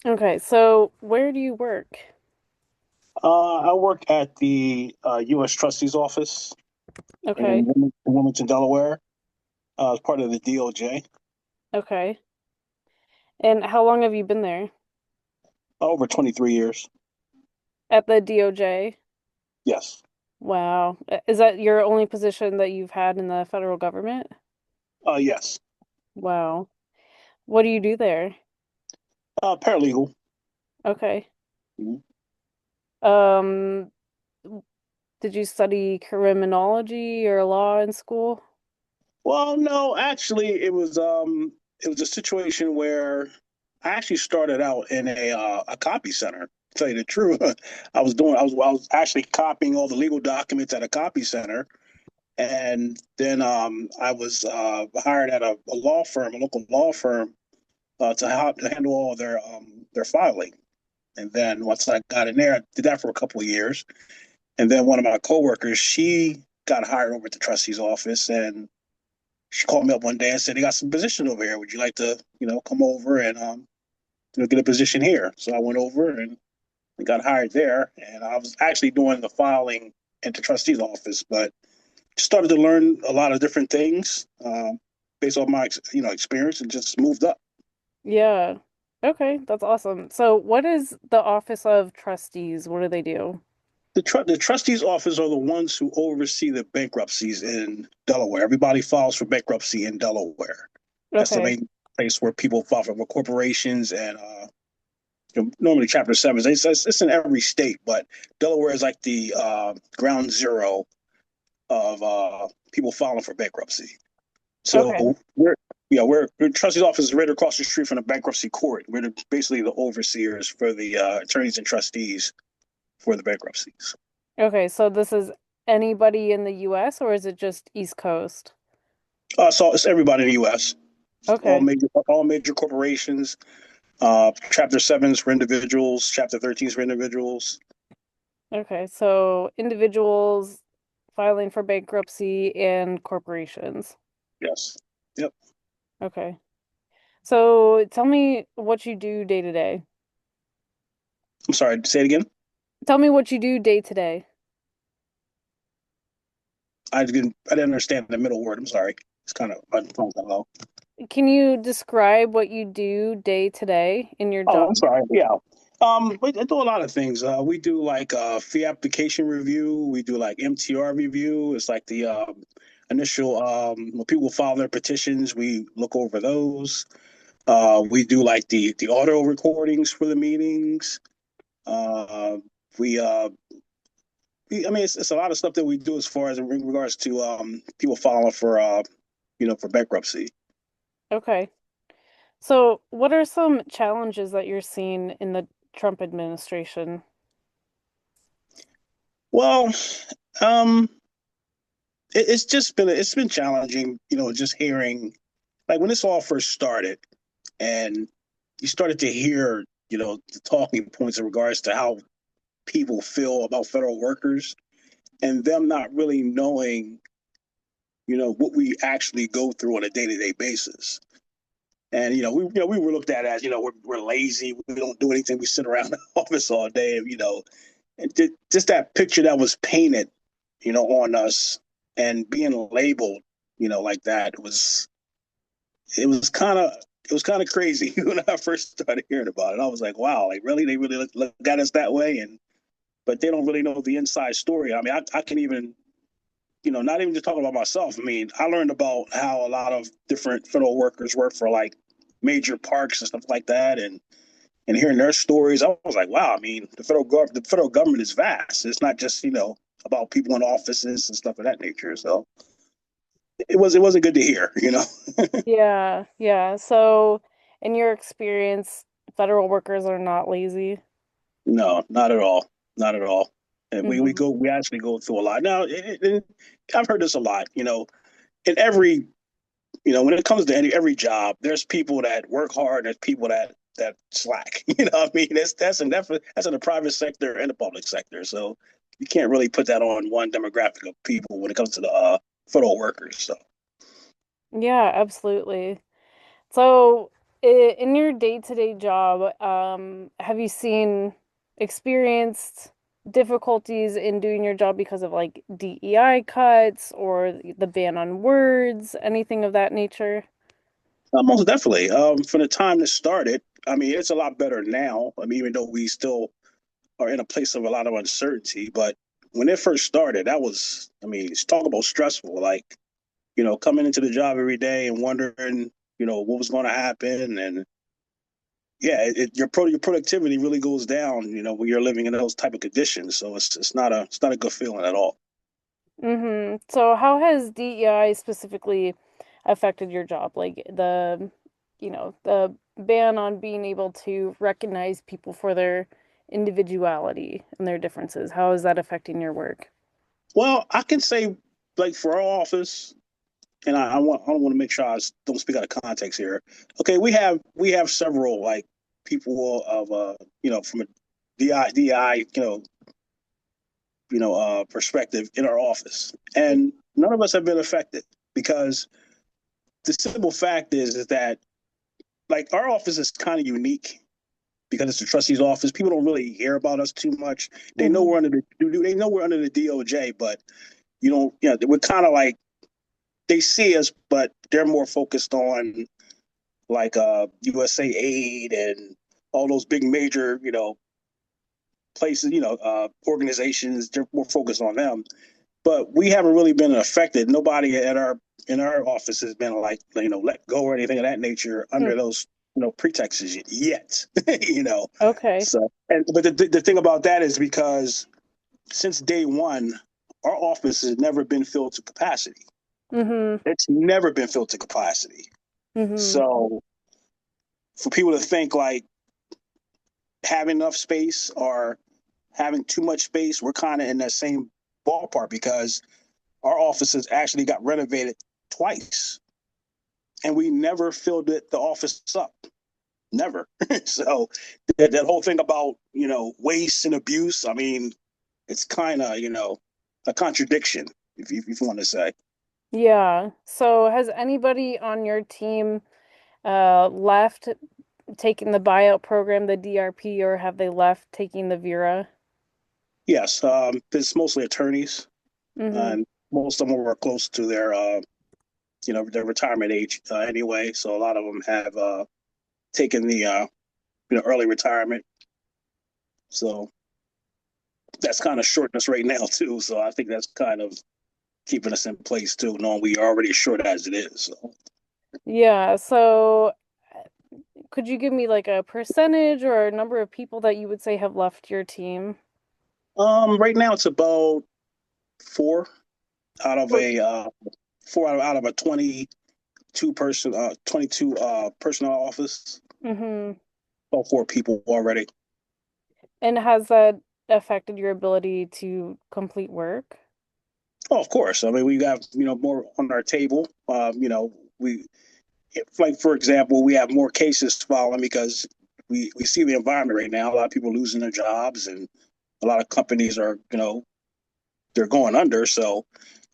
Okay, so where do you work? I work at the U.S. Trustee's office in Okay, Wilmington, Delaware, as part of the DOJ. okay. And how long have you been there? Over 23 years. At the DOJ? Yes. Wow. Is that your only position that you've had in the federal government? Yes. Wow. What do you do there? Paralegal. Okay. Mhm. Um, did you study criminology or law in school? Well, no, actually, it was a situation where I actually started out in a copy center. To tell you the truth, I was actually copying all the legal documents at a copy center. And then I was hired at a law firm, a local law firm, to handle all their filing. And then once I got in there, I did that for a couple of years. And then one of my coworkers, she got hired over at the trustee's office, and she called me up one day and said, "They got some position over here. Would you like to, come over and get a position here?" So I went over and got hired there, and I was actually doing the filing at the trustee's office, but started to learn a lot of different things based on my experience, and just moved up. Yeah. Okay, that's awesome. So what is the Office of Trustees? What do they do? The trustees' office are the ones who oversee the bankruptcies in Delaware. Everybody files for bankruptcy in Delaware. That's the Okay. main place where people file for corporations and normally Chapter 7. It's in every state, but Delaware is like the ground zero of people filing for bankruptcy. Okay. So we're trustee's office is right across the street from the bankruptcy court. Basically the overseers for the attorneys and trustees for the bankruptcies. Okay, so this is anybody in the US or is it just East Coast? So it's everybody in the U.S. Okay. All major corporations. Chapter sevens for individuals. Chapter 13s for individuals. Okay, so individuals filing for bankruptcy and corporations. Yes. Yep. Okay. So tell me what you do day to day. I'm sorry. Say it again. Tell me what you do day to day. I didn't understand the middle word. I'm sorry. It's kind of my phone's kind of low. Can you describe what you do day to day in your Oh, job? I'm sorry. Yeah. I do a lot of things. We do like fee application review. We do like MTR review. It's like the initial when people file their petitions. We look over those. We do like the audio recordings for the meetings. Uh, we I mean, it's a lot of stuff that we do as far as in regards to people filing for for bankruptcy. Okay. So what are some challenges that you're seeing in the Trump administration? Well, um, it's been challenging, just hearing like when this all first started, and you started to hear, the talking points in regards to how people feel about federal workers, and them not really knowing, what we actually go through on a day to day basis. And we were looked at as we're lazy, we don't do anything, we sit around the office all day, and just that picture that was painted, on us, and being labeled, like that it was kind of it was kind of crazy when I first started hearing about it. I was like, wow, like really, they really look at us that way, and but they don't really know the inside story. I mean, I can even not even just talking about myself. I mean, I learned about how a lot of different federal workers work for like major parks and stuff like that, and hearing their stories, I was like, wow. I mean, the federal government is vast. It's not just about people in offices and stuff of that nature. So it wasn't good to hear. Yeah, yeah. So in your experience, federal workers are not lazy. No, not at all, not at all. And Hmm. we actually go through a lot now. I've heard this a lot. In every when it comes to every job, there's people that work hard. There's people that slack. What I mean, that's in the private sector and the public sector. So you can't really put that on one demographic of people when it comes to the federal workers. So Yeah, absolutely. So In your day-to-day job, have you experienced difficulties in doing your job because of like DEI cuts or the ban on words, anything of that nature? Most definitely. From the time this started, I mean, it's a lot better now. I mean, even though we still are in a place of a lot of uncertainty, but when it first started, that was, I mean, it's talk about stressful. Like, coming into the job every day and wondering, what was going to happen, and yeah, your productivity really goes down, when you're living in those type of conditions. So it's not a good feeling at all. So how has DEI specifically affected your job? Like the ban on being able to recognize people for their individuality and their differences. How is that affecting your work? Well, I can say, like for our office, and I want to make sure I don't speak out of context here. Okay, we have several like people of from a DI perspective in our office, and none of us have been affected because the simple fact is that like our office is kind of unique because it's the trustee's office. People don't really hear about us too much. Hmm. They know we're under the DOJ, but we're kind of like they see us, but they're more focused on like USA Aid and all those big major places, organizations. They're more focused on them, but we haven't really been affected. Nobody at our in our office has been like let go or anything of that nature under those pretexts yet. you know, Okay. so and but the thing about that is because since day one, our office has never been filled to capacity. Hmm. It's never been filled to capacity. Hmm. So for people to think like having enough space or having too much space, we're kind of in that same ballpark because our offices actually got renovated twice and we never filled the office up. Never. So that whole thing about, waste and abuse, I mean, it's kind of, a contradiction, if you want to say. Yeah. So has anybody on your team left taking the buyout program, the DRP, or have they left taking the Vera? Yes, it's mostly attorneys, Hmm. and most of them were close to their retirement age anyway. So a lot of them have taken the early retirement. So that's kind of shorting us right now too. So I think that's kind of keeping us in place too, knowing we are already short as it is. So Yeah. So could you give me like a percentage or a number of people that you would say have left your team? right now it's about four out of a four out of a 22 personnel office. Mm-hmm. About four people already. And has that affected your ability to complete work? Oh, of course. I mean, we got more on our table. We like for example, we have more cases filing because we see the environment right now. A lot of people losing their jobs, and a lot of companies are they're going under. So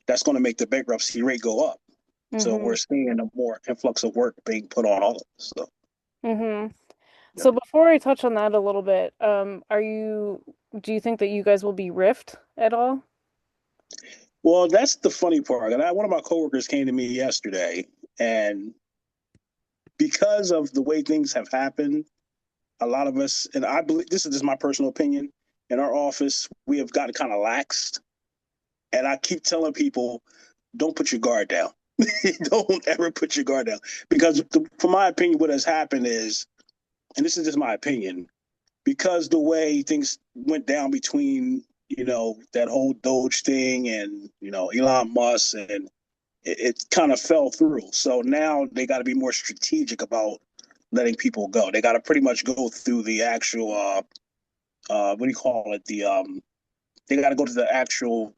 that's going to make the bankruptcy rate go up. So Mm-hmm. we're seeing a more influx of work being put on all of us. So Mm-hmm. yeah. So before I touch on that a little bit, do you think that you guys will be rift at all? Well, that's the funny part. And one of my coworkers came to me yesterday, and because of the way things have happened, a lot of us, and I believe this is just my personal opinion, in our office, we have gotten kind of laxed. And I keep telling people, don't put your guard down. Don't ever put your guard down. Because, for my opinion, what has happened is, and this is just my opinion, because the way things went down between, that whole Doge thing and, Elon Musk, and it kind of fell through. So now they got to be more strategic about letting people go. They got to pretty much go through the actual what do you call it? They got to go to the actual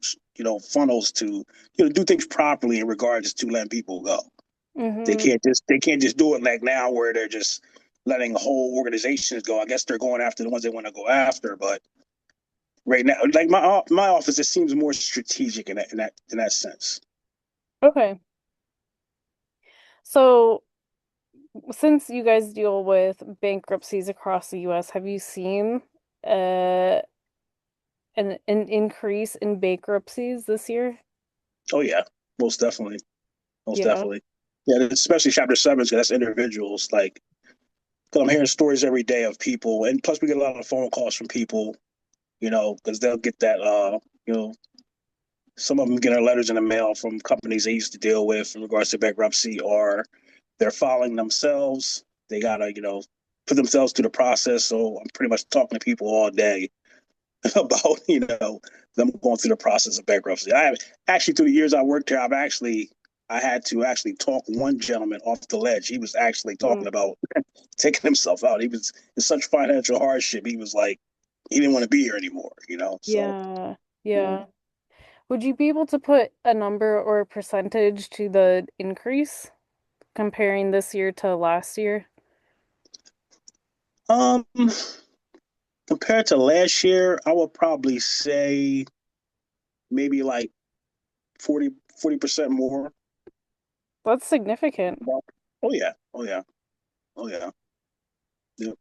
funnels to do things properly in regards to letting people go. Mm-hmm. They can't just do it like now where they're just letting whole organizations go. I guess they're going after the ones they want to go after, but right now, like my office, it seems more strategic in that sense. Okay. So Since you guys deal with bankruptcies across the US, have you seen uh an increase in bankruptcies this year? Oh yeah, most definitely, most Yeah. definitely. Yeah, especially Chapter 7, because that's individuals. Like, because I'm hearing stories every day of people, and plus we get a lot of phone calls from people, because they'll get that, you know, some of them get our letters in the mail from companies they used to deal with in regards to bankruptcy, or they're filing themselves. They gotta, put themselves through the process. So I'm pretty much talking to people all day about, them going through the process of bankruptcy. I have actually, through the years I worked here, I had to actually talk one gentleman off the ledge. He was actually Mm, talking about taking himself out. He was in such financial hardship. He was like, he didn't want to be here anymore. So, yeah. yeah. Yeah. Would you be able to put a number or a percentage to the increase comparing this year to last year? Um, compared to last year, I would probably say maybe like 40% more. That's significant. Oh yeah. Oh yeah. Oh yeah. Yeah.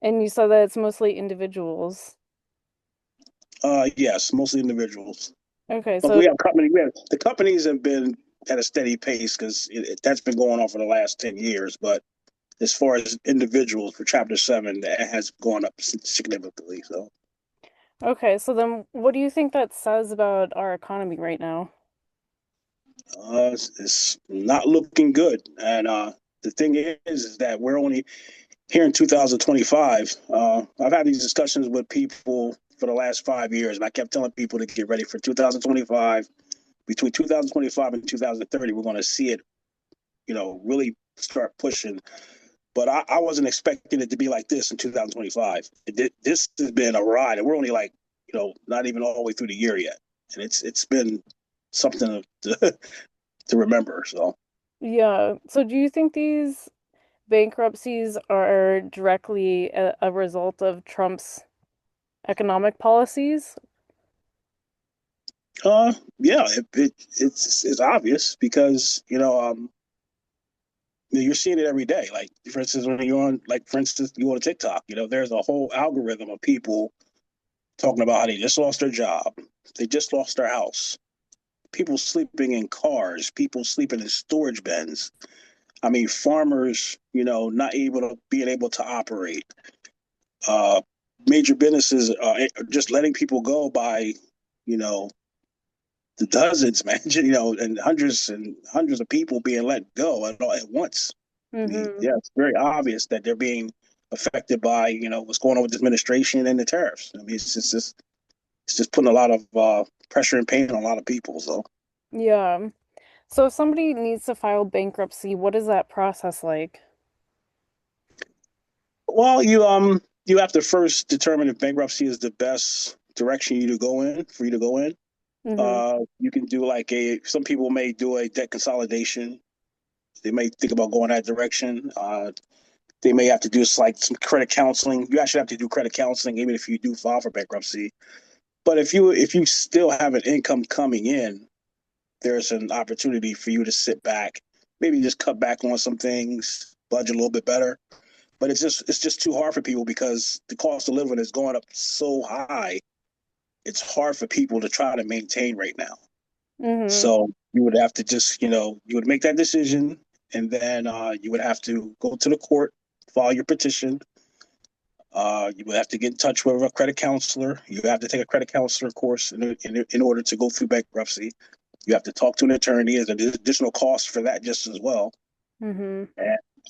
And you said that it's mostly individuals. Yes, mostly individuals. Okay, But so the companies have been at a steady pace because that's been going on for the last 10 years. But as far as individuals for Chapter 7, that has gone up significantly. So, then what do you think that says about our economy right now? it's not looking good. And the thing is that we're only here in 2025. I've had these discussions with people for the last 5 years, and I kept telling people to get ready for 2025. Between 2025 and 2030, we're going to see it, really start pushing. But I wasn't expecting it to be like this in 2025. This has been a ride, and we're only like, not even all the way through the year yet, and it's been something to remember. So, Yeah. So do you think these bankruptcies are directly a result of Trump's economic policies? yeah, it's obvious because you're seeing it every day. Like, for instance, when you're on, like, for instance, you go to TikTok, there's a whole algorithm of people talking about how they just lost their job, they just lost their house, people sleeping in cars, people sleeping in storage bins. I mean, farmers, not being able to operate. Uh, Major businesses just letting people go by, you know, the dozens, man, and hundreds of people being let go at once. I mean, Mm-hmm. yeah, it's very obvious that they're being affected by, what's going on with the administration and the tariffs. I mean, it's just putting a lot of pressure and pain on a lot of people. So, Yeah. So if somebody needs to file bankruptcy, what is that process like? well, you have to first determine if bankruptcy is the best direction for you to go in. Mm-hmm. You can do like some people may do a debt consolidation. They may think about going that direction. They may have to do like some credit counseling. You actually have to do credit counseling even if you do file for bankruptcy. But if you still have an income coming in, there's an opportunity for you to sit back, maybe just cut back on some things, budget a little bit better. But it's just too hard for people because the cost of living is going up so high. It's hard for people to try to maintain right now. Mm-hmm. So you would have to just, you would make that decision, and then you would have to go to the court, file your petition. You would have to get in touch with a credit counselor. You have to take a credit counselor course in order to go through bankruptcy. You have to talk to an attorney. There's an additional cost for that just as well. Mm-hmm.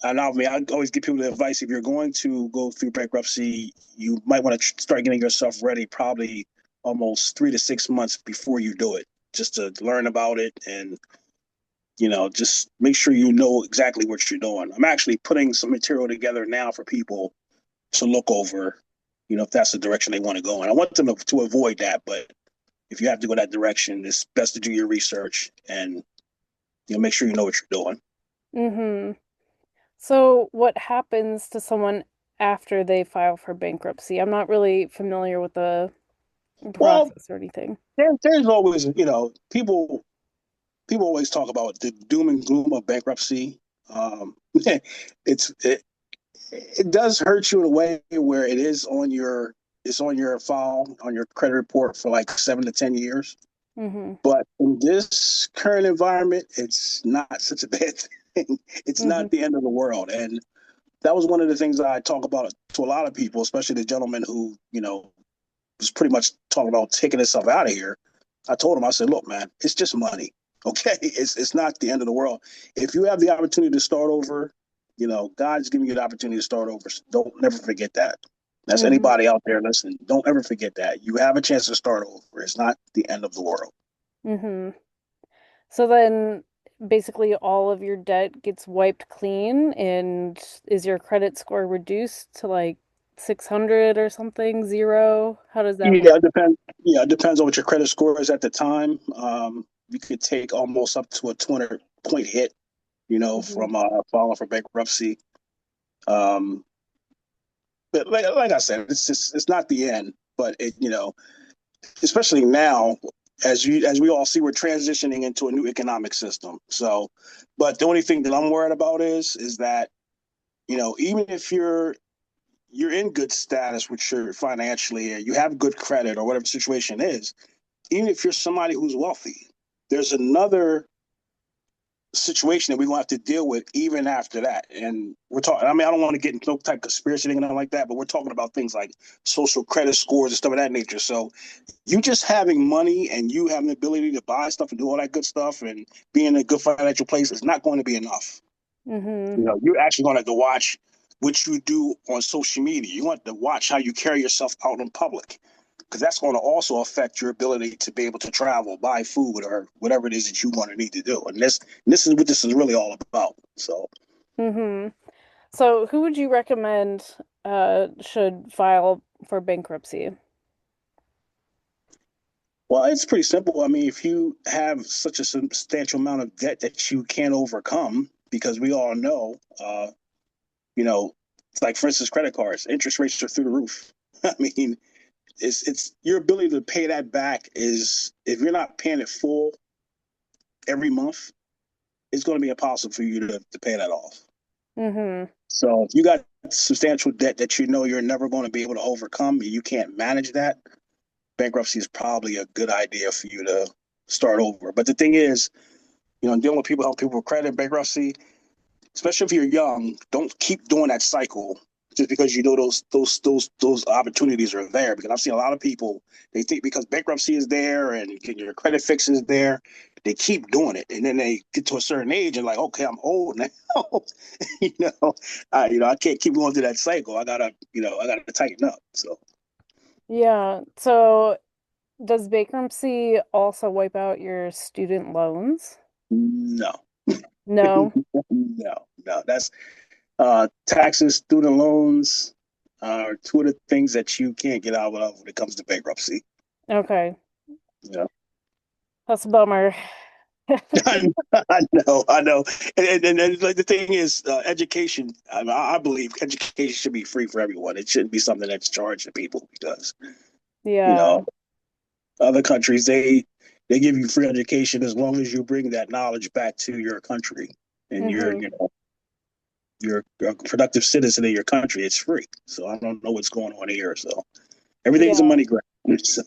And I mean, I always give people the advice: if you're going to go through bankruptcy, you might want to start getting yourself ready, probably almost 3 to 6 months before you do it, just to learn about it and just make sure you know exactly what you're doing. I'm actually putting some material together now for people to look over, if that's the direction they want to go in. I want them to avoid that, but if you have to go that direction, it's best to do your research and make sure you know what you're doing. Mm-hmm. So what happens to someone after they file for bankruptcy? I'm not really familiar with the Well, process or anything. there's always, people always talk about the doom and gloom of bankruptcy. It's it does hurt you in a way where it's on your file on your credit report for like 7 to 10 years. Mm-hmm. But in this current environment, it's not such a bad thing. It's Mm-hmm. not the end of the world. And that was one of the things that I talk about to a lot of people, especially the gentleman who, was pretty much talking about taking himself out of here. I told him, I said, look, man, it's just money. Okay. It's not the end of the world. If you have the opportunity to start over, God's giving you the opportunity to start over. So don't never forget that. That's Mm-hmm. anybody out there listening. Don't ever forget that. You have a chance to start over. It's not the end of the world. Mm-hmm. So then basically all of your debt gets wiped clean, and is your credit score reduced to like 600 or something, zero? How does that work? Yeah, it depends. Yeah, it depends on what your credit score is at the time. You could take almost up to a 200 point hit, Mm-hmm. from filing for bankruptcy. Um, but like I said, it's not the end, but especially now, as we all see, we're transitioning into a new economic system. So, but the only thing that I'm worried about is that even if you're in good status, which you're financially, you have good credit or whatever the situation is, even if you're somebody who's wealthy, there's another situation that we're going to have to deal with even after that. And we're talking, I mean, I don't want to get into no type of conspiracy thing or nothing like that, but we're talking about things like social credit scores and stuff of that nature. So you just having money and you having the ability to buy stuff and do all that good stuff and be in a good financial place is not going to be enough. Mm-hmm. You're actually going to have to watch what you do on social media. You want to watch how you carry yourself out in public because that's going to also affect your ability to be able to travel, buy food, or whatever it is that you want to need to do. And this is what this is really all about. So, Mm-hmm. So who would you recommend should file for bankruptcy? well, it's pretty simple. I mean, if you have such a substantial amount of debt that you can't overcome, because we all know, you know, it's like for instance, credit cards, interest rates are through the roof. I mean, it's your ability to pay that back is if you're not paying it full every month, it's going to be impossible for you to pay that off. Mm-hmm. So if you got substantial debt that you know you're never going to be able to overcome, you can't manage that, bankruptcy is probably a good idea for you to start over. But the thing is, dealing with people, help people with credit, bankruptcy, especially if you're young, don't keep doing that cycle just because you know those opportunities are there. Because I've seen a lot of people, they think because bankruptcy is there and your credit fix is there, they keep doing it, and then they get to a certain age and like, okay, I'm old now. you know, I can't keep going through that cycle. I gotta tighten up. So Yeah. So does bankruptcy also wipe out your student loans? no, No. no, that's taxes, student loans are two of the things that you can't get out of when it comes to bankruptcy. Okay. Yeah. That's a bummer. I know. And like the thing is, education. I mean, I believe education should be free for everyone. It shouldn't be something that's charged to people because you Yeah. know other countries they give you free education as long as you bring that knowledge back to your country and Mm-hmm. you're a productive citizen of your country. It's free. So I don't know what's going on here. So everything's a Yeah. money grab. So,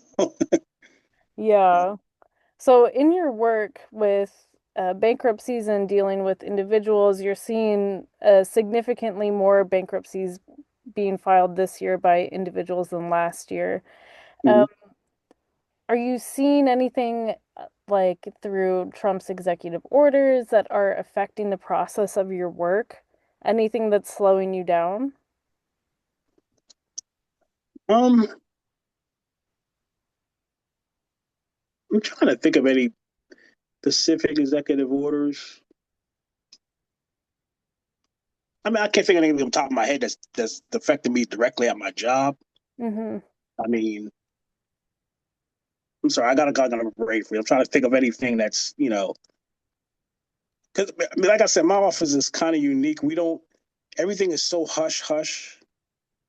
Yeah. So in your work with bankruptcies and dealing with individuals, you're seeing significantly more bankruptcies being filed this year by individuals than last year. Um, mhm. are you seeing anything like through Trump's executive orders that are affecting the process of your work? Anything that's slowing you down? um, I'm trying to think of any specific executive orders. I mean, I can't think of anything on top of my head that's affecting me directly at my job. Mm-hmm. I mean, I'm sorry, I got a brain for you. I'm trying to think of anything that's because I mean, like I said, my office is kind of unique. We don't. Everything is so hush hush.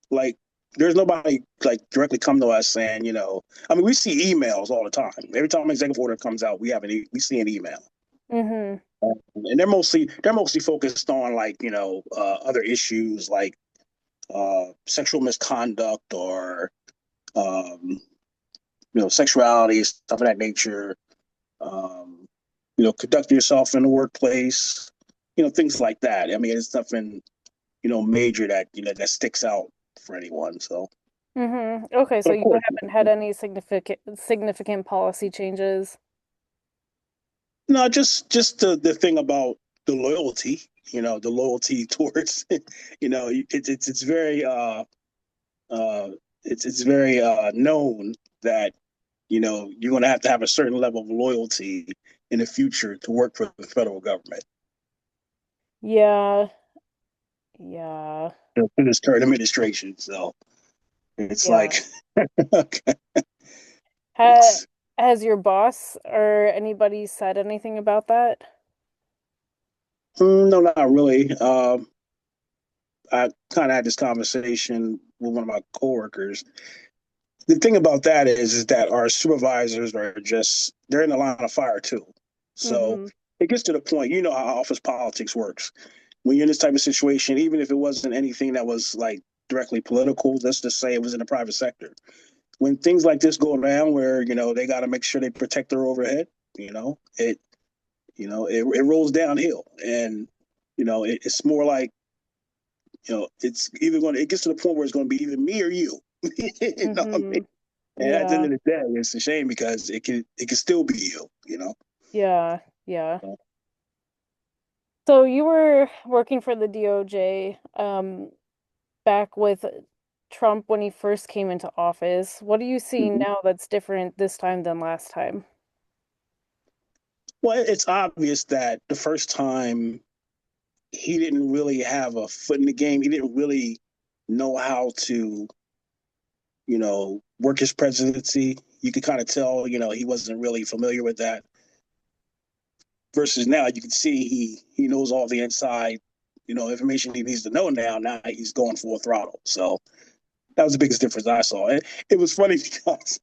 Like, there's nobody like directly come to us saying, I mean, we see emails all the time. Every time an executive order comes out, we see an email. Mm-hmm. And they're mostly focused on like other issues like sexual misconduct or um, sexuality, stuff of that nature. Um, conduct yourself in the workplace, things like that. I mean, it's nothing major that that sticks out for anyone. So, Mm-hmm. Okay, but so of you course, haven't had any significant policy changes. no, just the thing about the loyalty. The loyalty towards, it's very uh it's very known that you're going to have a certain level of loyalty in the future to work for the federal government. Yeah, yeah, In this current administration. So it's yeah. like, okay, Ha it's has your boss or anybody said anything about that? no, not really. I kind of had this conversation with one of my coworkers. The thing about that is that our supervisors are just they're in the line of fire too. So Mm-hmm. it gets to the point, how office politics works. When you're in this type of situation, even if it wasn't anything that was like directly political, let's just say it was in the private sector. When things like this go down, where they got to make sure they protect their overhead, it it rolls downhill, and it's more like it's either going to it gets to the point where it's going to be either me or you. You know what I mean? Mm-hmm. And at the end Yeah, of the day, it's a shame because it can still be you. yeah, yeah. So you were working for the DOJ, back with Trump when he first came into office. What are you seeing Mhm. now that's different this time than last time? Well, it's obvious that the first time he didn't really have a foot in the game. He didn't really know how to, work his presidency. You could kind of tell, he wasn't really familiar with that. Versus now, you can see he knows all the inside, information he needs to know now. Now he's going full throttle. So that was the biggest difference I saw. And it was funny because,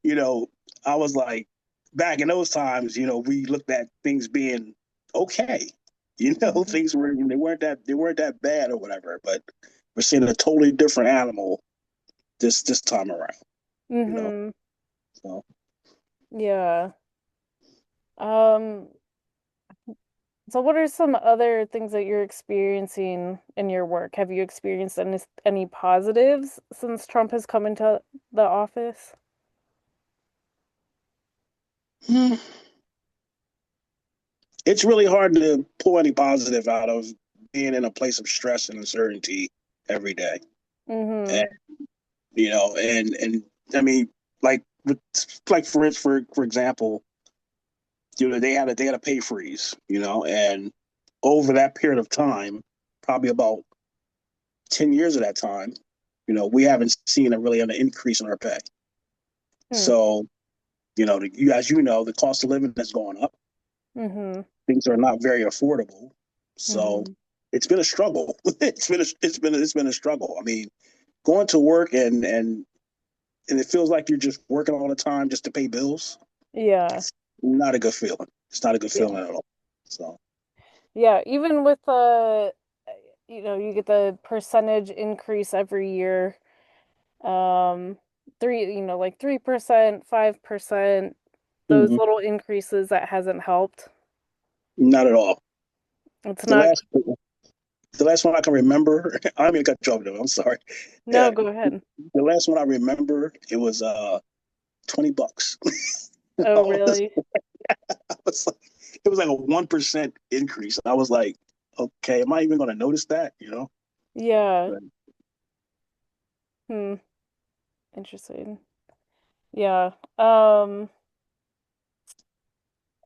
you know, I was like, back in those times, we looked at things being okay. Hmm. Things were they weren't that bad or whatever. But we're seeing a totally different animal this time around. You know, Hmm. so Yeah. Um, so what are some other things that you're experiencing in your work? Have you experienced any positives since Trump has come into the office? hmm, it's really hard to pull any positive out of being in a place of stress and uncertainty every day. Mm-hmm. And and I mean, like like for example, they had a pay freeze, and over that period of time, probably about 10 years of that time, we haven't seen an increase in our pay. Hmm. So, as you know, the cost of living has gone up. Mm-hmm. Things are not very affordable. So Mm-hmm. it's been a struggle. It's been a struggle. I mean, going to work and it feels like you're just working all the time just to pay bills. Yeah. It's not a good feeling. It's not a good Yeah. feeling at all. So Yeah, even with you get the percentage increase every year. Um, like 3%, 5%, those mhm, little increases that hasn't helped. not at all. It's The not, last the last one I can remember, I don't mean to cut you off though. I'm sorry. no, Uh, go ahead. the last one I remember, it was $20. Oh, I was, really? I was like, it was like a 1% increase. I was like, okay, am I even going to notice that? Yeah. But Hmm. Interesting. Yeah. Um,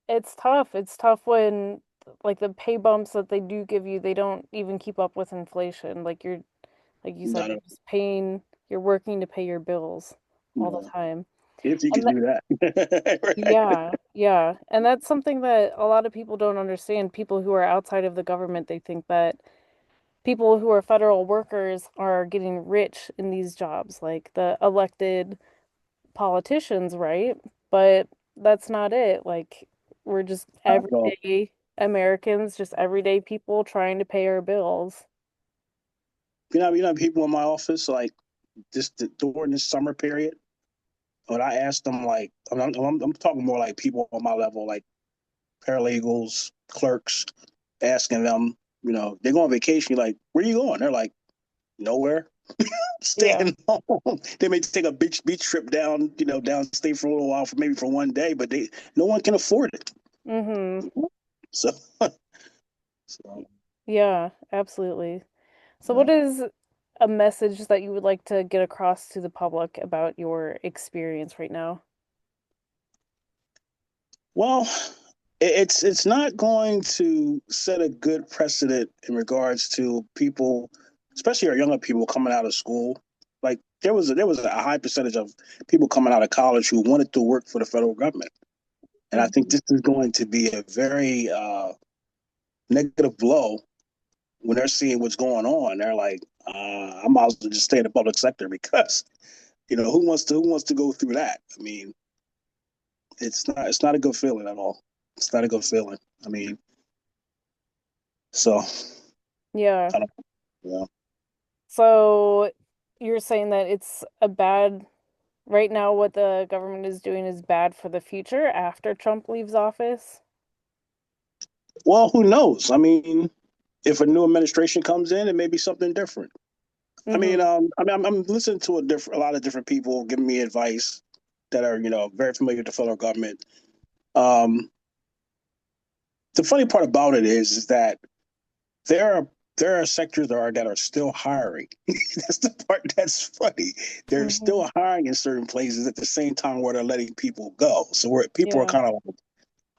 it's tough. It's tough when like the pay bumps that they do give you, they don't even keep up with inflation. Like you said, not you're a, just paying, you're working to pay your bills all the no, time. if you And could do that. Right. yeah, yeah. And that's something that a lot of people don't understand. People who are outside of the government, they think that people who are federal workers are getting rich in these jobs, like the elected politicians, right? But that's not it. Like We're just So, everyday Americans, just everyday people trying to pay our bills. people in my office like during this summer period. When I asked them, like, I'm talking more like people on my level, like paralegals, clerks, asking them, they go on vacation. You're like, where are you going? They're like, nowhere. Yeah. Staying home. They may take a beach trip down, downstate for a little while, for maybe for one day, but no one can afford it. Mm-hmm. So, so Yeah, absolutely. So yeah. what is a message that you would like to get across to the public about your experience right now? Well, it's not going to set a good precedent in regards to people, especially our younger people coming out of school. Like there was a high percentage of people coming out of college who wanted to work for the federal government, and I think Hmm. this is going to be a very negative blow when they're seeing what's going on. They're like, I might as well just stay in the public sector because who wants to go through that? I mean, it's not a good feeling at all. It's not a good feeling. I mean, so Yeah. I don't. Yeah. So you're saying that it's a bad, right now what the government is doing is bad for the future after Trump leaves office? Well, who knows? I mean, if a new administration comes in, it may be something different. Mm-hmm. I'm listening to a lot of different people giving me advice that are, very familiar with the federal government. Um, the funny part about it is that there are there are sectors that are still hiring. That's the part that's funny. They're Mm-hmm. still hiring in certain places at the same time where they're letting people go. So where people are Yeah. kind of like,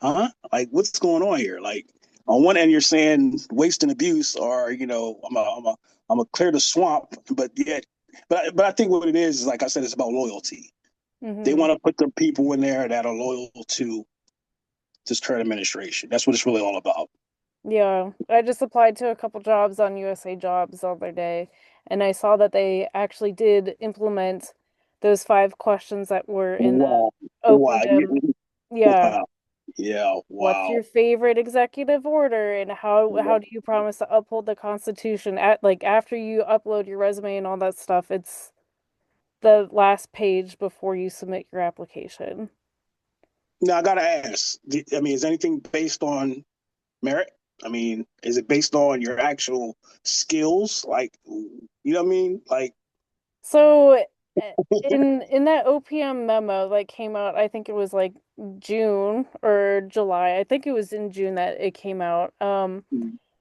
huh? Like, what's going on here? Like, on one end, you're saying waste and abuse, or I'm a clear the swamp, but I think what it is, like I said, it's about loyalty. They Mm-hmm. want to put the people in there that are loyal to this current administration. That's what it's really all about. Yeah. I just applied to a couple jobs on USA Jobs the other day, and I saw that they actually did implement those 5 questions that were in the Wow, open wow, gym. Yeah. wow, yeah, What's wow. your favorite executive order and how do you promise to uphold the Constitution at like after you upload your resume and all that stuff, it's the last page before you submit your application. Now I gotta ask. I mean, is anything based on merit? I mean, is it based on your actual skills? Like, you know what I mean? Like, So in that OPM memo that came out, I think it was like June or July. I think it was in June that it came out.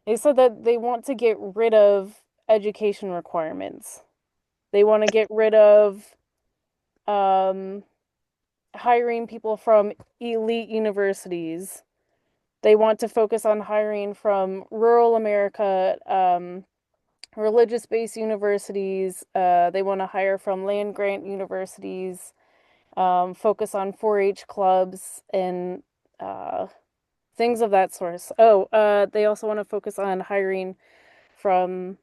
They said that they want to get rid of education requirements. They want to get rid of um hiring people from elite universities. They want to focus on hiring from rural America, religious-based universities. They want to hire from land-grant universities, focus on 4-H clubs and uh, things of that sort. Oh, they also want to focus on hiring from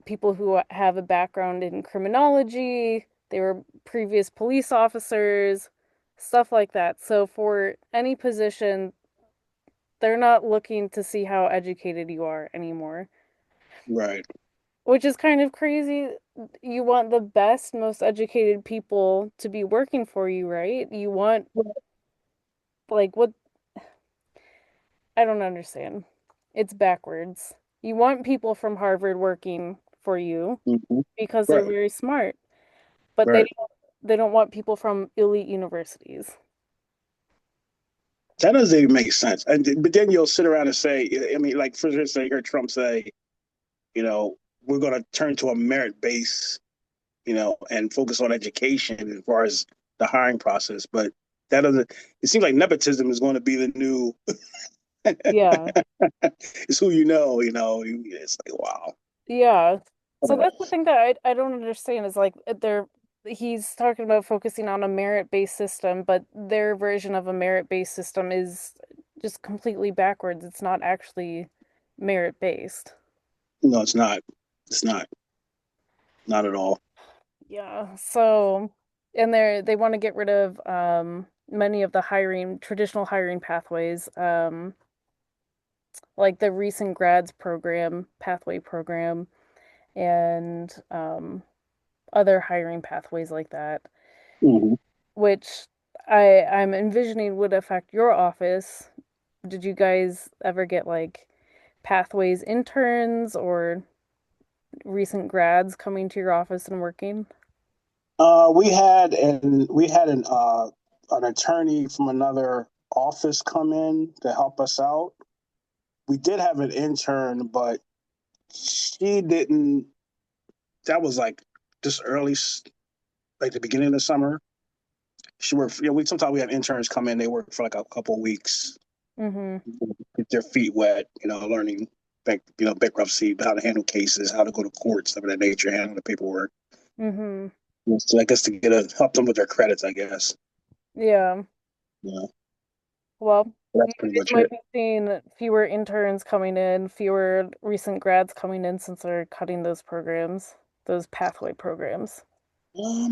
people who have a background in criminology, they were previous police officers, stuff like that. So for any position, they're not looking to see how educated you are anymore, right. which is kind of crazy. You want the best, most educated people to be working for you, right? You want, like, what? I don't understand. It's backwards. You want people from Harvard working for you Mm-hmm. because they're Right. very smart, but Right. they don't want people from elite universities. That doesn't even make sense. But then you'll sit around and say, I mean, like for instance, I hear Trump say, we're going to turn to a merit base, and focus on education as far as the hiring process. But that doesn't. It seems like nepotism is going to be the new. Yeah. It's who you know. It's like wow. Yeah. So that's the thing that I don't understand is like he's talking about focusing on a merit-based system, but their version of a merit-based system is just completely backwards. It's not actually merit-based. No, it's not. It's not at all. Yeah. So and they want to get rid of many of the traditional hiring pathways, like the recent grads program, pathway program, and other hiring pathways like that, Mhm. which I'm envisioning would affect your office. Did you guys ever get like pathways interns or recent grads coming to your office and working? We had an attorney from another office come in to help us out. We did have an intern, but she didn't. That was like just early, like the beginning of the summer. She worked. We sometimes we have interns come in. They work for like a couple of weeks, Mm-hmm. get their feet wet. Learning bankruptcy, how to handle cases, how to go to court, stuff of that nature, handle the paperwork. Mm-hmm. So I guess to help them with their credits, I guess. Yeah. Yeah, Well, you that's pretty guys much might it. be seeing fewer interns coming in, fewer recent grads coming in since they're cutting those programs, those pathway programs. I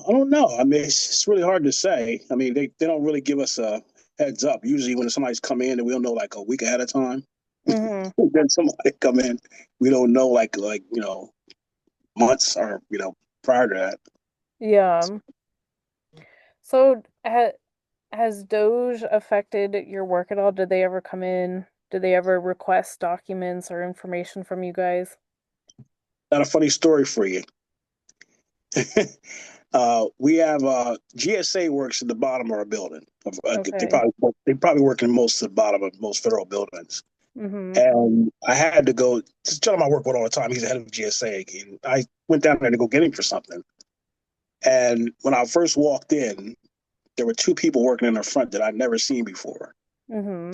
don't know. I mean, it's really hard to say. I mean, they don't really give us a heads up. Usually, when somebody's come in, and we don't know like a week ahead of time. Mm-hmm. Then somebody come in, we don't know like months or prior to that. Yeah. So has Doge affected your work at all? Did they ever come in? Did they ever request documents or information from you guys? Got a funny story for you. We have GSA works at the bottom of our building. They Okay. probably work in most of the bottom of most federal buildings. Mm-hmm. And I had to go. This gentleman I work with all the time. He's the head of GSA. And I went down there to go get him for something. And when I first walked in, there were two people working in the front that I'd never seen before. Mm-hmm.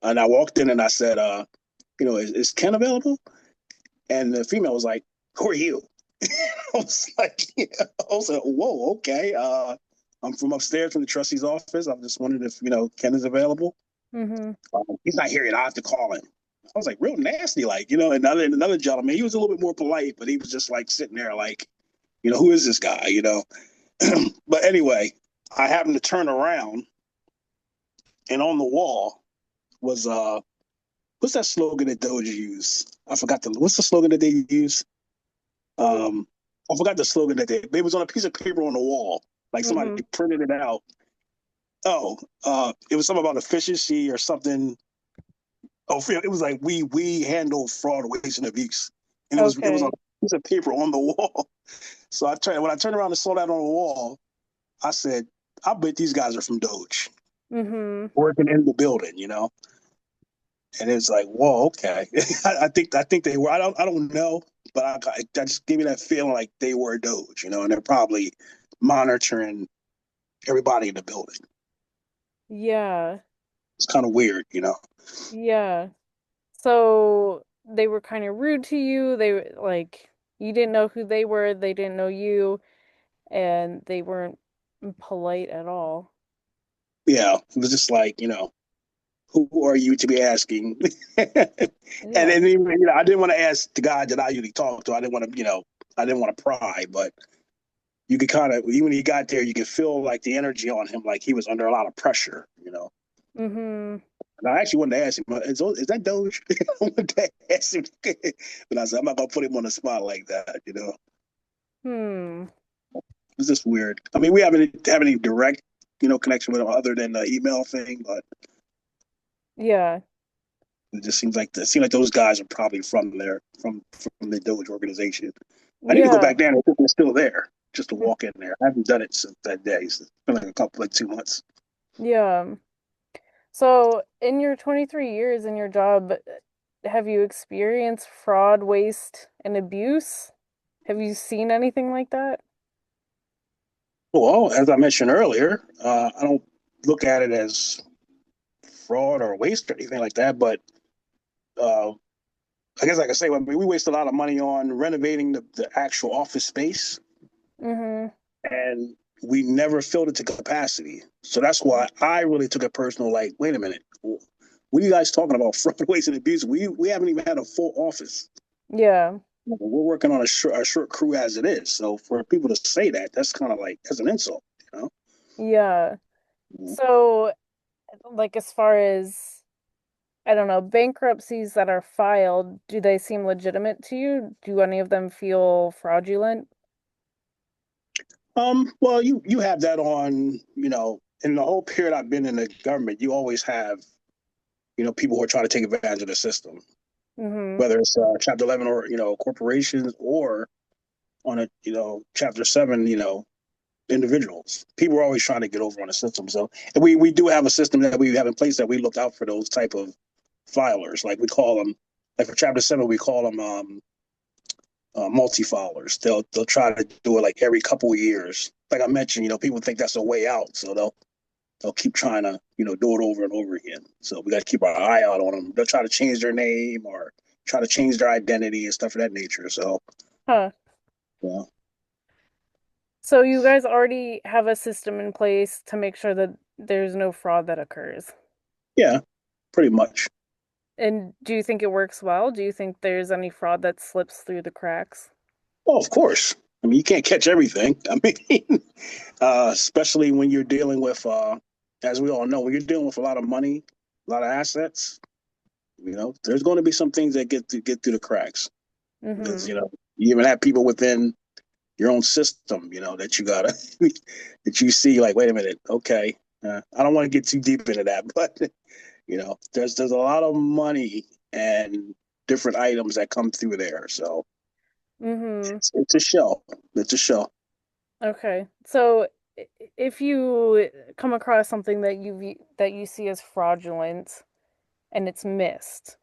And I walked in and I said, is Ken available? And the female was like, "Who are you?" I was like, I was like, "Whoa, okay." I'm from upstairs from the trustee's office. I'm just wondering if Ken is available. Mm-hmm. He's not here yet. I have to call him. I was like, real nasty, like another gentleman. He was a little bit more polite, but he was just like sitting there, like, who is this guy? But anyway, I happened to turn around, and on the wall was what's that slogan that Doge used? I forgot what's the slogan that they use? Oh. Um, I forgot the slogan that it was on a piece of paper on the wall. Like somebody Mm-hmm. printed it out. Oh, it was something about efficiency or something. Oh, it was like we handle fraud, waste, and abuse, and it was on Okay. a piece of paper on the wall. So when I turned around and saw that on the wall, I said, "I bet these guys are from Doge, Mm-hmm. working in the building." And it's like, whoa, okay. I think they were. I don't know, but I just gave me that feeling like they were Doge, and they're probably monitoring everybody in the building. Yeah. It's kind of weird. Yeah. So they were kind of rude to you. Like you didn't know who they were, they didn't know you, and they weren't polite at all. Yeah, it was just like, who are you to be asking? And Yeah. then even, I didn't want to ask the guy that I usually talk to. I didn't want to pry, but you could kind of, even when he got there, you could feel like the energy on him, like he was under a lot of pressure. Mm-hmm. And I actually wanted to ask him, is that Doge? I wanted to ask him, but I said, I'm not going to put him on the spot like that. Hmm. It's just weird. I mean, we haven't have any direct, connection with him other than the email thing, but Yeah. it just seems like those guys are probably from the Doge organization. I need to go Yeah. back down if they're still there, just to walk in there. I haven't done it since that day. So it's been like 2 months. Yeah. So, in your 23 years in your job, have you experienced fraud, waste, and abuse? Have you seen anything like that? Well, as I mentioned earlier, I don't look at it as fraud or waste or anything like that, but uh, I guess I can say, I mean, we waste a lot of money on renovating the actual office space, Mm-hmm. and we never filled it to capacity. So that's why I really took it personal. Like, wait a minute, what are you guys talking about? Fraud, waste, and abuse? We haven't even had a full office. Yeah. We're working on a short crew as it is. So for people to say that, that's kind of like that's an insult. Yeah. So, like, as far as, I don't know, bankruptcies that are filed, do they seem legitimate to you? Do any of them feel fraudulent? Well, you have that on, in the whole period I've been in the government, you always have, people who are trying to take advantage of the system, Mm-hmm. whether it's Chapter 11 or corporations, or on a Chapter 7, individuals. People are always trying to get over on the system. So, and we do have a system that we have in place that we look out for those type of filers. Like we call them, like for Chapter 7, we call them multi-filers. They'll try to do it like every couple of years. Like I mentioned, people think that's a way out, so they'll keep trying to do it over and over again. So we got to keep our eye out on them. They'll try to change their name or try to change their identity and stuff of that nature. So Huh. yeah, So you guys already have a system in place to make sure that there's no fraud that occurs. yeah, pretty much. And do you think it works well? Do you think there's any fraud that slips through the cracks? Well, of course. I mean, you can't catch everything. I mean, especially when you're dealing with, as we all know, when you're dealing with a lot of money, a lot of assets. There's going to be some things that get through the cracks because Mm-hmm. you even have people within your own system, that you gotta that you see like, wait a minute, okay, I don't want to get too deep into that, but there's a lot of money and different items that come through there, so Mm-hmm. it's a show. It's a show. Okay. So if you come across something that you see as fraudulent and it's missed,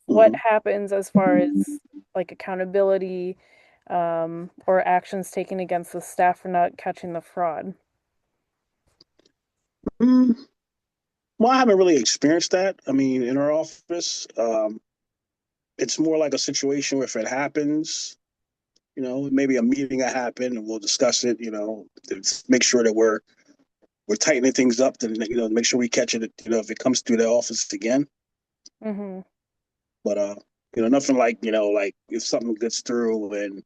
what Mm-hmm. happens as far as like accountability, or actions taken against the staff for not catching the fraud? Mm, well, I haven't really experienced that. I mean, in our office, it's more like a situation where if it happens, maybe a meeting that happened and we'll discuss it, to make sure that we're tightening things up to make sure we catch it, if it comes through the office again. Mm-hmm. But nothing like like if something gets through, and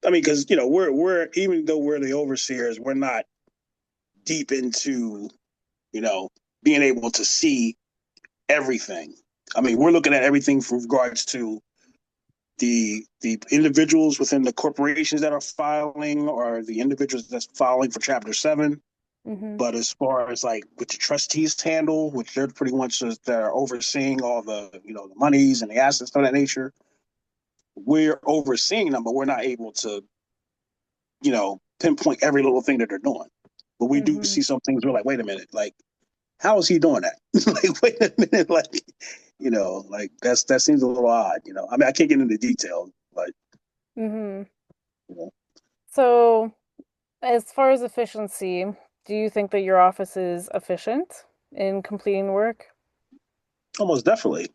I mean, because we're even though we're the overseers, we're not deep into you know being able to see everything. I mean, we're looking at everything from regards to the individuals within the corporations that are filing, or the individuals that's filing for Chapter 7. Mm-hmm. But as far as like what the trustees handle, which they're pretty much just that are overseeing all the the monies and the assets of that nature, we're overseeing them, but we're not able to pinpoint every little thing that they're doing. But we do Mm-hmm. see some things we're like, wait a minute, like how is he doing that? Like wait a minute, like like that seems a little odd. I mean, I can't get into detail, but Mm-hmm. you know, So, as far as efficiency, do you think that your office is efficient in completing work? almost definitely.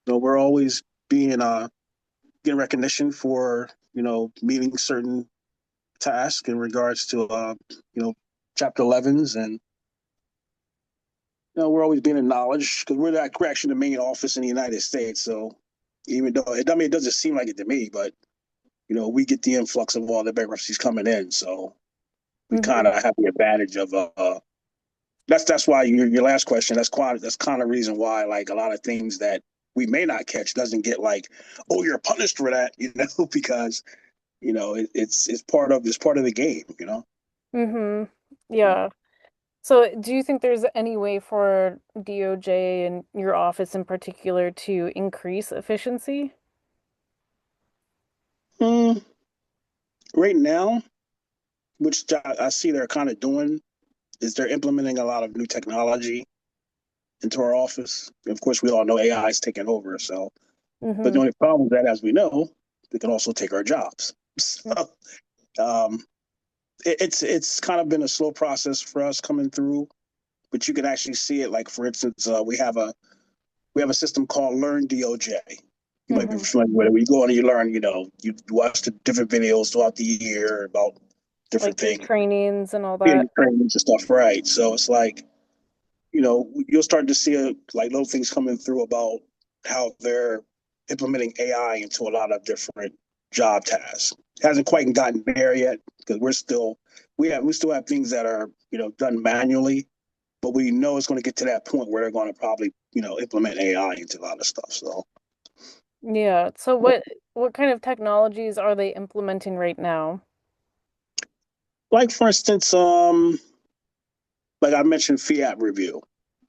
We're always being getting recognition for meeting certain tasks in regards to you know Chapter 11s, and we're always being acknowledged because we're actually the main office in the United States. So even though I mean it doesn't seem like it to me, but we get the influx of all the bankruptcies coming in, so we kind Mm-hmm. of have the advantage of that's why your last question, that's kind of reason why like a lot of things that we may not catch doesn't get like, oh, you're punished for that, because it's part of the game. Mm-hmm. Yeah. So, do you think there's any way for DOJ and your office in particular to increase efficiency? Mm, right now, which I see they're kind of doing, is they're implementing a lot of new technology into our office. Of course, we all know AI is taking over. So, but Mm-hmm. the only problem is that, as we know, they can also take our jobs. So, um, it's kind of been a slow process for us coming through, but you can actually see it. Like for instance, we have a system called Learn DOJ. You might be Mm-hmm. familiar with it. Where you go and you learn, you watch the different videos throughout the year about different Like your things, trainings and all being that. trainings and stuff, right? So it's like you'll start to see like little things coming through about how they're implementing AI into a lot of different job tasks. It hasn't quite gotten there yet because we still have things that are done manually. but we know it's going to get to that point where they're going to probably, implement AI into a lot of stuff. So, Yeah. So what kind of technologies are they implementing right now? like for instance, like I mentioned, fiat review.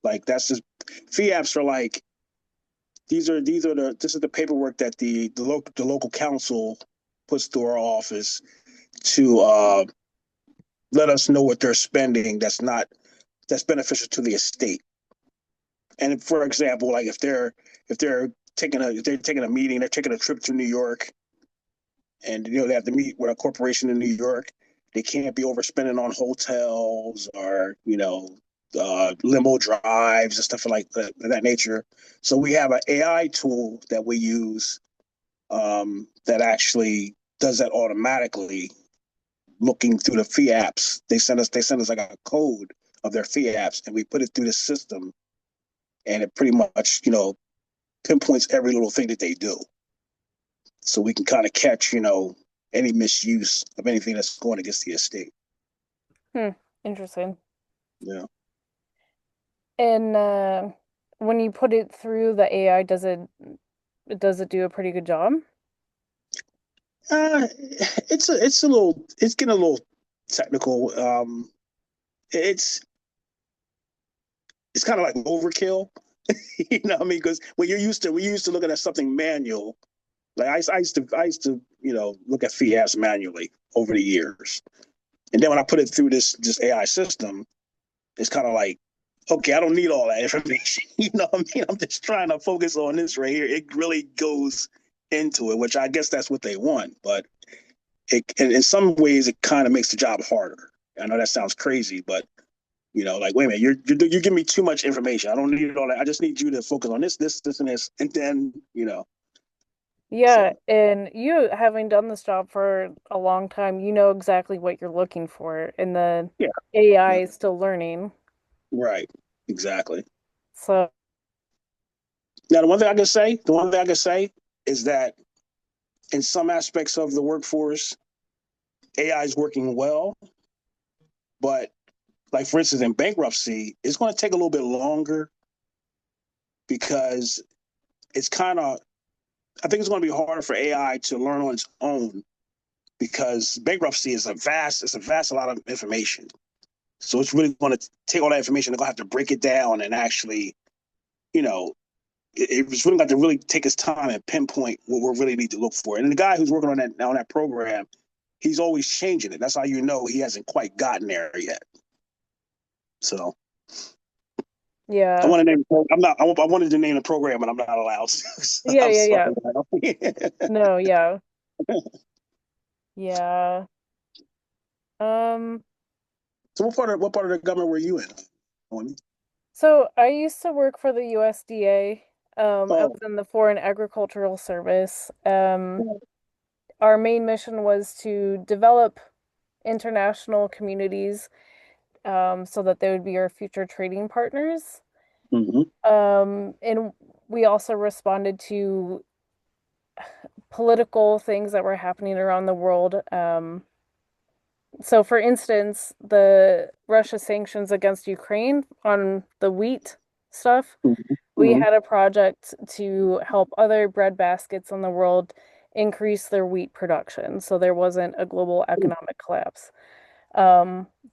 Like that's just fiats are like these are the this is the paperwork that the local council puts through our office to let us know what they're spending that's beneficial to the estate. And for example, like if they're taking a meeting, they're taking a trip to New York, and they have to meet with a corporation in New York. They can't be overspending on hotels or limo drives and stuff like that nature. So we have an AI tool that we use that actually does that automatically. Looking through the fee apps, they send us like a code of their fee apps, and we put it through the system, and it pretty much pinpoints every little thing that they do, so we can kind of catch any misuse of anything that's going against the estate. Hmm. Interesting. Yeah. And when you put it through the AI, does it do a pretty good job? It's getting a little technical. It's it's kind of like overkill. What I mean? Because we used to looking at something manual. Like I used to look at fee apps manually over the years, and then when I put it through this AI system, it's kind of like, okay, I don't need all that information. You know what I mean? I'm just trying to focus on this right here. It really goes into it, which I guess that's what they want, but in some ways it kind of makes the job harder. I know that sounds crazy, but like, wait a minute, you're giving me too much information. I don't need all that. I just need you to focus on this, and this, and then Yeah, so and you having done this job for a long time, you know exactly what you're looking for, and the yeah, AI yeah, is still learning. right, exactly. So, Now, the one thing I can say is that in some aspects of the workforce, AI is working well, but like for instance, in bankruptcy, it's going to take a little bit longer because it's kind of. I think it's going to be harder for AI to learn on its own because bankruptcy is a lot of information. So it's really going to take all that information. They're going to have to break it down and actually, you know, it's really got to really take its time and pinpoint what we really need to look for. And the guy who's working on that program, he's always changing it. That's how you know he hasn't quite gotten there yet. So I yeah. want to name. I'm not. I wanted to name the program, but I'm not allowed to. So Yeah, I'm yeah, sorry. yeah. No, yeah. Yeah. Um, So what part of the government were you in? so I used to work for the USDA. I Oh. was in the Foreign Agricultural Service. Our main mission was to develop international communities, so that they would be our future trading partners. Mm-hmm. And we also responded to political things that were happening around the world. So, for instance, the Russia sanctions against Ukraine on the wheat stuff, we Mm-hmm. had a project to help other bread baskets in the world increase their wheat production so there wasn't a global economic collapse.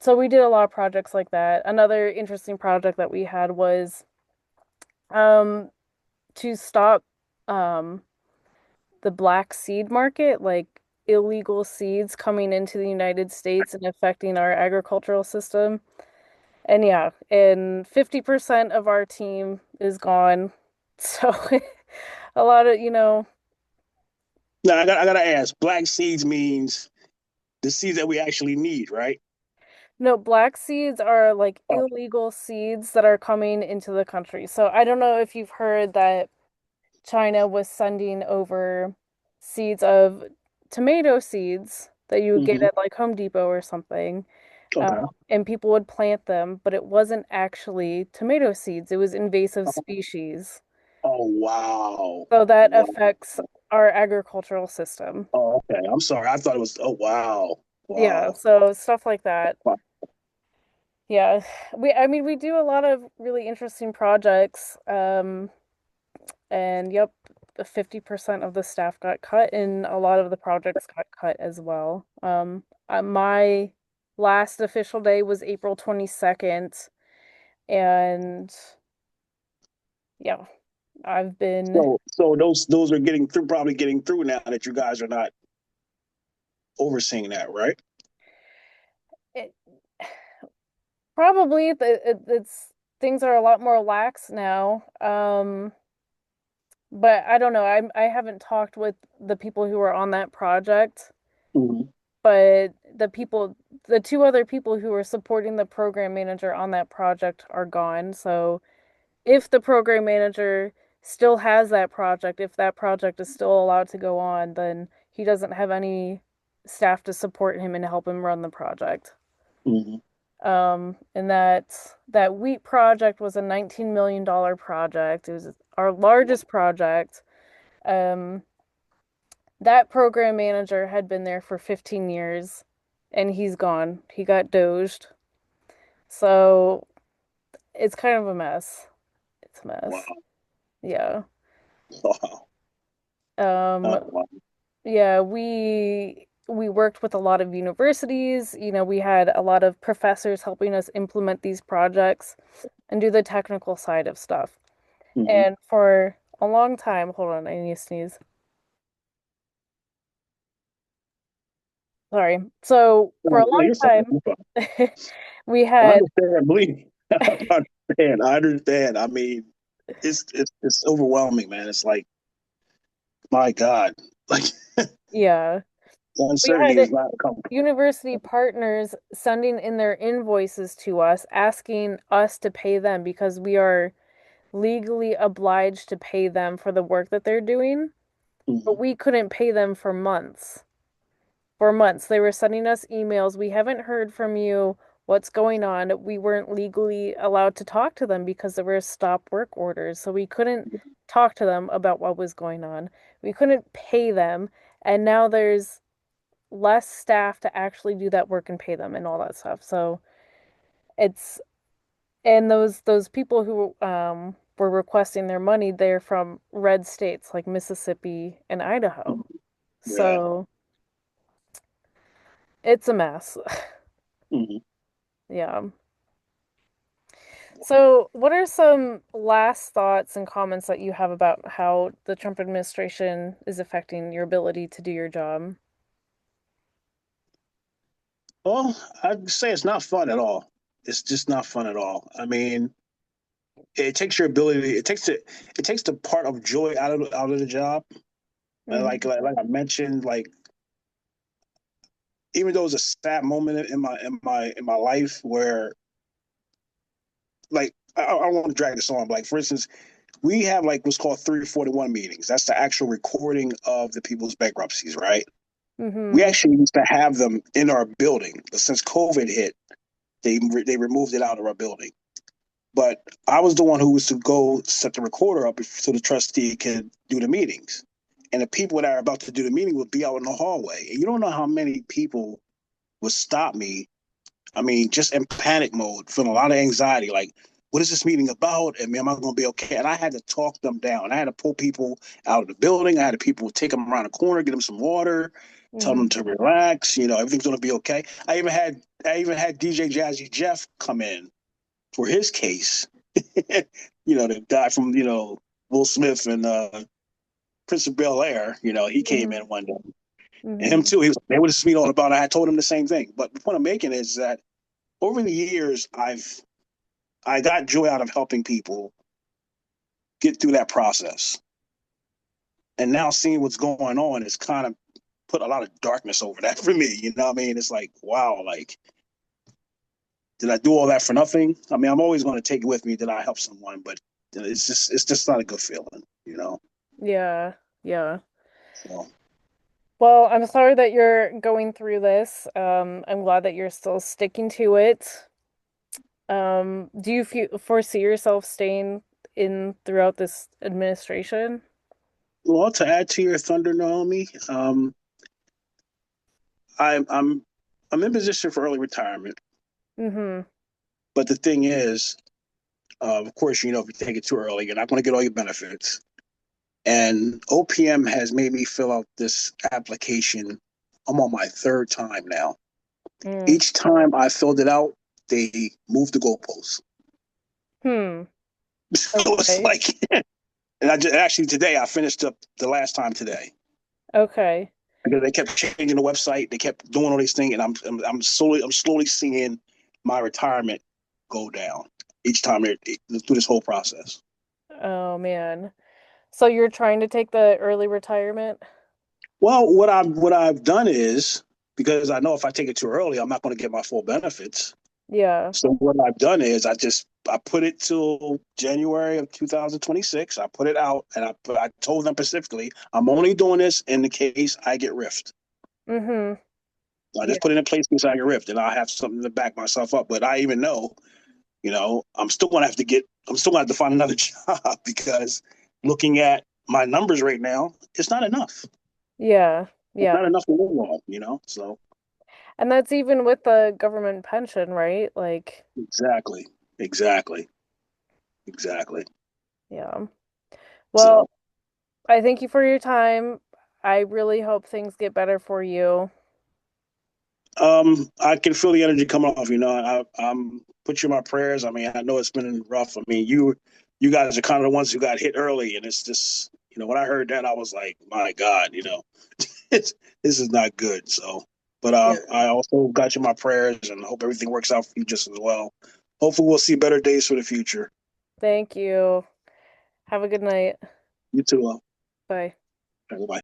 So we did a lot of projects like that. Another interesting project that we had was um, to stop um, the black seed market, like illegal seeds coming into the United States and affecting our agricultural system. And yeah, and 50% of our team is gone. So a lot of, Now I gotta ask. Black seeds means the seeds that we actually need, right? no, black seeds are like Oh. illegal seeds that are coming into the country. So I don't know if you've heard that China was sending over seeds of tomato seeds that you would get Mm-hmm. at like Home Depot or something. Um, Okay. and people would plant them, but it wasn't actually tomato seeds. It was invasive species. Oh wow. So that Wow. affects our agricultural system. Oh, okay. I'm sorry. I thought it was. Oh wow. Yeah, Wow. so stuff like that. Wow. Yeah. I mean, we do a lot of really interesting projects. And yep, 50% of the staff got cut and a lot of the projects got cut as well. My last official day was April 22nd, and yeah, I've been So those are getting through, probably getting through now that you guys are not overseeing that, right? it, probably it's things are a lot more lax now. But I don't know. I haven't talked with the people who are on that project, Hmm. but the two other people who were supporting the program manager on that project are gone. So if the program manager still has that project, if that project is still allowed to go on, then he doesn't have any staff to support him and help him run the project. Hmm. And that wheat project was a $19 million project. It was our largest project. Um, that program manager had been there for 15 years and he's gone. He got doged. So it's kind of a mess. It's a mess. Wow. Yeah. Wow. Um, Wow. yeah, we worked with a lot of universities. You know, we had a lot of professors helping us implement these projects and do the technical side of stuff. Hmm. And for a long time, hold on, I need to sneeze. Sorry. So for a No, long you're fine. time, You're fine. we I had, understand. Believe me. I understand. I understand. I mean, it's overwhelming, man. It's like, my God, like yeah, the we uncertainty had is not comfortable. university partners sending in their invoices to us, asking us to pay them because we are legally obliged to pay them for the work that they're doing, but Hmm. we couldn't pay them for months. For months, they were sending us emails. We haven't heard from you. What's going on? We weren't legally allowed to talk to them because there were stop work orders. So we couldn't talk to them about what was going on. We couldn't pay them. And now there's less staff to actually do that work and pay them and all that stuff. So it's and those people who were requesting their money, they're from red states like Mississippi and Idaho. Yeah. So it's a mess. Hmm. Yeah. So, what are some last thoughts and comments that you have about how the Trump administration is affecting your ability to do your job? Well, I'd say it's not fun at all. It's just not fun at all. I mean, it takes your ability. It takes the part of joy out of the job. And Hmm. like I mentioned, like even though it was a sad moment in my life where like I don't want to drag this on. But like for instance, we have like what's called 341 meetings. That's the actual recording of the people's bankruptcies, right? We Hmm. actually used to have them in our building, but since COVID hit, they removed it out of our building. But I was the one who was to go set the recorder up so the trustee could do the meetings. And the people that are about to do the meeting would be out in the hallway. And you don't know how many people would stop me. I mean, just in panic mode, feeling a lot of anxiety, like, what is this meeting about? And am I going to be okay? And I had to talk them down. I had to pull people out of the building. I had to people take them around the corner, get them some water, tell them Hmm. to relax. You know, everything's going to be okay. I even had DJ Jazzy Jeff come in for his case. You know, the guy from Will Smith and Prince of Bel Air. You know, he came in Hmm. one day, and him Hmm. too. He was they would have me all about it. I told him the same thing. But the point I'm making is that over the years, I got joy out of helping people get through that process, and now seeing what's going on is kind of put a lot of darkness over that for me. You know what I mean? It's like, wow, like did I do all that for nothing? I mean, I'm always going to take it with me that I help someone, but it's just not a good feeling, you know. Yeah. Yeah. So, Well, I'm sorry that you're going through this. I'm glad that you're still sticking to it. Do you foresee yourself staying in throughout this administration? well, to add to your thunder, Naomi, I'm I'm I'm in position for early retirement. Hmm. But the thing is, of course, if you take it too early, you're not going to get all your benefits. And OPM has made me fill out this application. I'm on my third time now. Mm. Each time I filled it out, they moved the goalposts. Hmm. So it's Okay. like, and actually today I finished up the last time today Okay. because they kept changing the website. They kept doing all these things, and I'm slowly seeing my retirement go down each time through this whole process. Oh man. So you're trying to take the early retirement? Well, what I've done is because I know if I take it too early, I'm not going to get my full benefits. Yeah. So what I've done is I put it till January of 2026. I put it out and I told them specifically I'm only doing this in the case I get riffed. Mm-hmm. I Yeah. just put it in place in case I get riffed, and I have something to back myself up. But I even know, I'm still gonna have to find another job because looking at my numbers right now, it's not enough. Yeah. It's Yeah. not enough to live on. So And that's even with the government pension, right? Like, exactly, exactly, exactly. yeah. So Well, I thank you for your time. I really hope things get better for you. I can feel the energy coming off. I'm put you in my prayers. I mean, I know it's been rough. I mean, you guys are kind of the ones who got hit early, and it's just when I heard that, I was like, my God, it's, this is not good. So, but Yeah. I also got you in my prayers, and hope everything works out for you just as well. Hopefully, we'll see better days for the future. Thank you. Have a good night. You too. Bye. Bye.